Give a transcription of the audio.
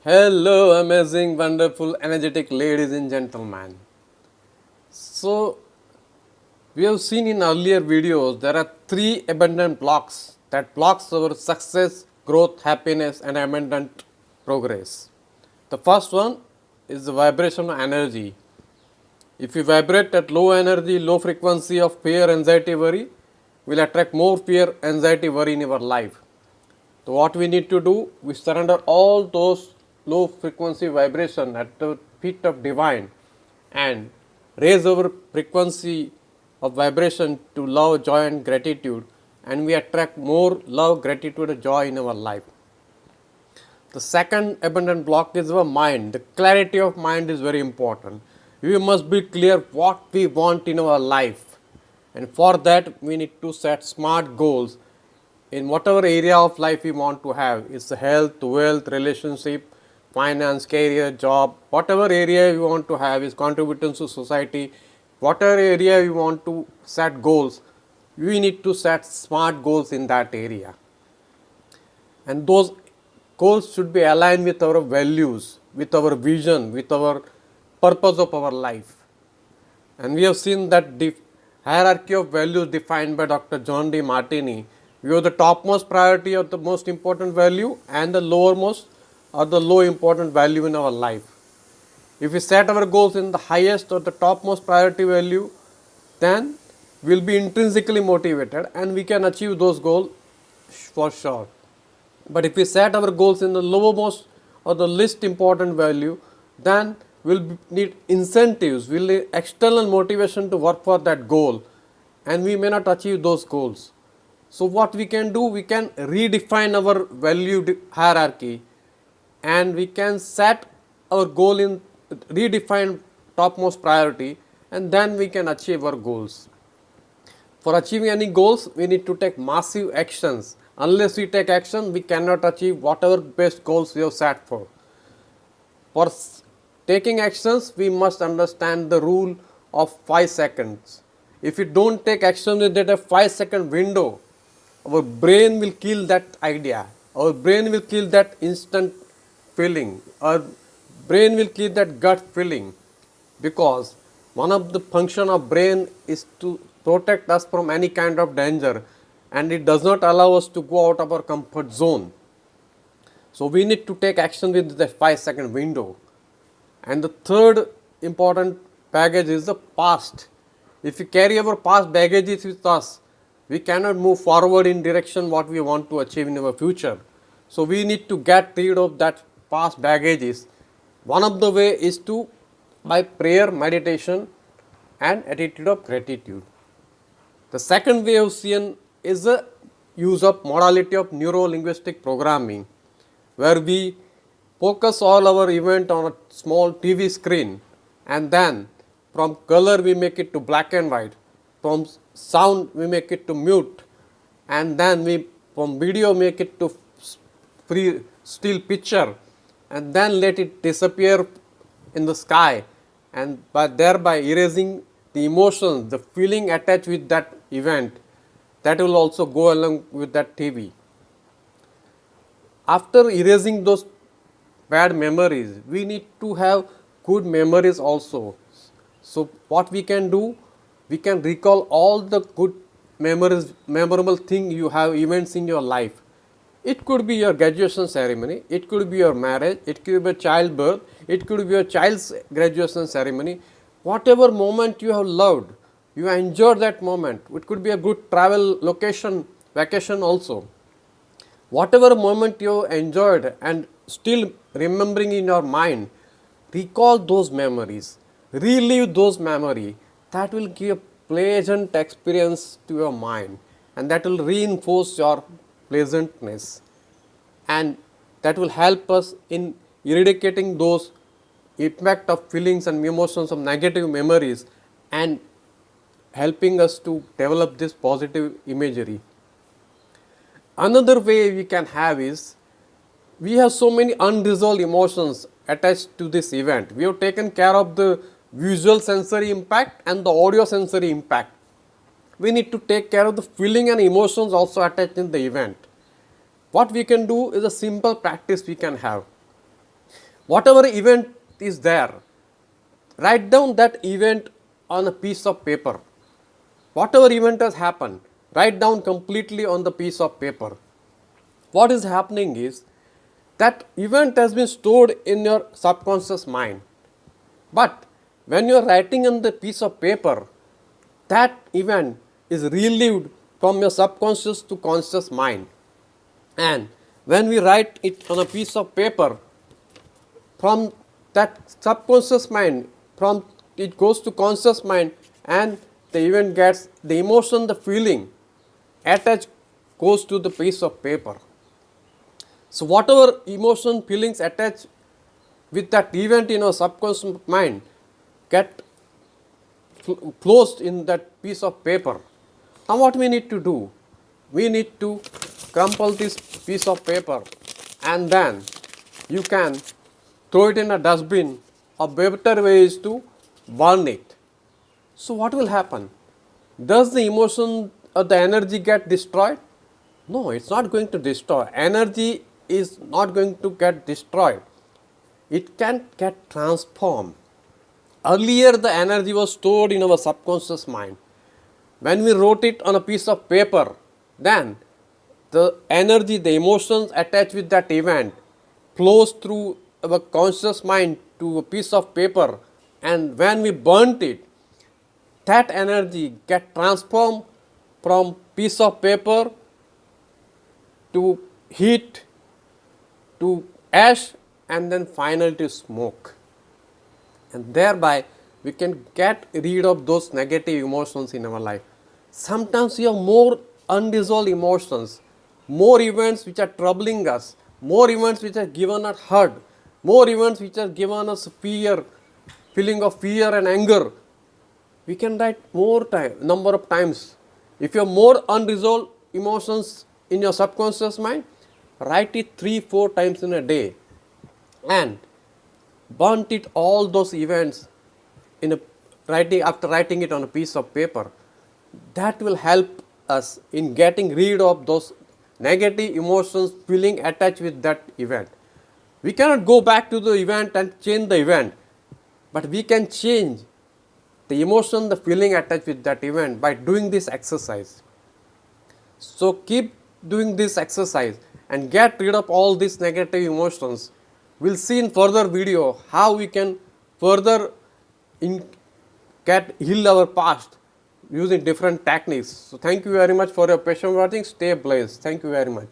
Hello, amazing, wonderful, energetic ladies and gentlemen. So, we have seen in earlier videos there are three abundant blocks that blocks our success, growth, happiness, and abundant progress. The first one is the vibrational energy. If we vibrate at low energy, low frequency of fear, anxiety, worry, we'll attract more fear, anxiety, worry in our life. So what we need to do, we surrender all those low frequency vibration at the feet of divine and raise our frequency of vibration to love, joy and gratitude, and we attract more love, gratitude and joy in our life. The second abundant block is our mind. The clarity of mind is very important. We must be clear what we want in our life, and for that we need to set smart goals in whatever area of life we want to have. It's health, wealth, relationship, finance, career, job, whatever area we want to have is contributing to society, whatever area we want to set goals, we need to set smart goals in that area. And those goals should be aligned with our values, with our vision, with our purpose of our life. And we have seen that the hierarchy of values defined by Dr. John D. Martini. We have the topmost priority of the most important value and the lowermost or the low important value in our life. If we set our goals in the highest or the topmost priority value, then we will be intrinsically motivated and we can achieve those goals for sure. But if we set our goals in the lowermost or the least important value, then we'll need incentives, we'll need external motivation to work for that goal, and we may not achieve those goals. So what we can do, we can redefine our value hierarchy and we can set our goal in redefined topmost priority, and then we can achieve our goals. For achieving any goals, we need to take massive actions. Unless we take action, we cannot achieve whatever best goals we have set for. For taking actions, we must understand the rule of 5 seconds. If we don't take action within a 5-second window, our brain will kill that idea. Our brain will kill that instant feeling. Our brain will kill that gut feeling, because one of the function of brain is to protect us from any kind of danger, and it does not allow us to go out of our comfort zone. So we need to take action within the 5-second window. And the third important baggage is the past. If we carry our past baggages with us, we cannot move forward in direction what we want to achieve in our future. So we need to get rid of that past baggages. One of the way is to by prayer, meditation and attitude of gratitude. The second way of seeing is the use of modality of neuro-linguistic programming, where we focus all our event on a small TV screen, and then from color we make it to black and white, from sound we make it to mute, and then we from video make it to free still picture, and then let it disappear in the sky, and by thereby erasing the emotions, the feeling attached with that event, that will also go along with that TV. After erasing those bad memories, we need to have good memories also. So what we can do, we can recall all the good memories, memorable thing you have, events in your life. It could be your graduation ceremony, it could be your marriage, it could be childbirth, it could be your child's graduation ceremony. Whatever moment you have loved, you enjoyed that moment. It could be a good travel location, vacation also. Whatever moment you enjoyed and still remembering in your mind, recall those memories, relive those memories. That will give a pleasant experience to your mind, and that will reinforce your pleasantness, and that will help us in eradicating those impact of feelings and emotions of negative memories and helping us to develop this positive imagery. Another way we can have is, we have so many unresolved emotions attached to this event. We have taken care of the visual sensory impact and the audio sensory impact. We need to take care of the feeling and emotions also attached in the event. What we can do is a simple practice we can have. Whatever event is there, write down that event on a piece of paper. Whatever event has happened, write down completely on the piece of paper. What is happening is that event has been stored in your subconscious mind. But when you are writing on the piece of paper, that event is relived from your subconscious to conscious mind. And when we write it on a piece of paper, from that subconscious mind, from it goes to conscious mind, and the event gets the emotion, the feeling attached goes to the piece of paper. So whatever emotion, feelings attached with that event in our subconscious mind get closed in that piece of paper. Now what we need to do? We need to crumple this piece of paper, and then you can throw it in a dustbin. A better way is to burn it. So what will happen? Does the emotion or the energy get destroyed? No, it's not going to destroy. Energy is not going to get destroyed. It can get transformed. Earlier the energy was stored in our subconscious mind. When we wrote it on a piece of paper, then the energy, the emotions attached with that event flows through our conscious mind to a piece of paper, and when we burnt it, that energy get transformed from piece of paper to heat to ash and then finally to smoke. And thereby we can get rid of those negative emotions in our life. Sometimes we have more unresolved emotions, more events which are troubling us, more events which have given us hurt, more events which have given us fear, feeling of fear and anger. We can write more number of times. If you have more unresolved emotions in your subconscious mind, write it 3-4 times in a day, and burnt it all those events in a writing, after writing it on a piece of paper. That will help us in getting rid of those negative emotions, feeling attached with that event. We cannot go back to the event and change the event, but we can change the emotion, the feeling attached with that event by doing this exercise. So keep doing this exercise and get rid of all these negative emotions. We'll see in further video how we can further heal our past using different techniques. So thank you very much for your patient watching. Stay blessed. Thank you very much.